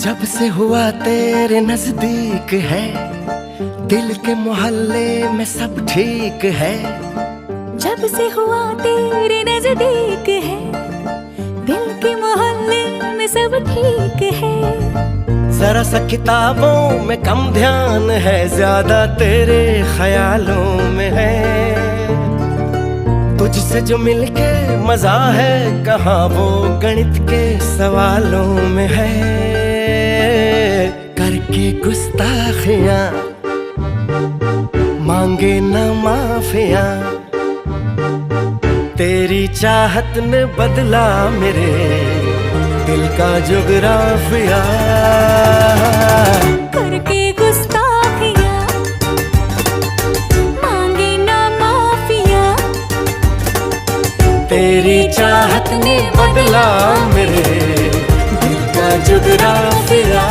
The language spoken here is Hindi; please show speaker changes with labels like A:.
A: जब से हुआ तेरे नजदीक है, दिल के मोहल्ले में सब ठीक है।
B: जब से हुआ तेरे नजदीक है, दिल के मोहल्ले में सब ठीक है।
A: जरा सा किताबों में कम ध्यान है, ज्यादा तेरे ख्यालों में है। तुझसे जो मिलके मजा है, कहाँ वो गणित के सवालों में है। करके गुस्ताखियां मांगे न माफियां, तेरी चाहत ने बदला मेरे दिल का जुगराफिया।
B: करके गुस्ताखियां मांगे ना माफिया,
A: तेरी चाहत ने बदला मेरे दिल का जुगराफिया।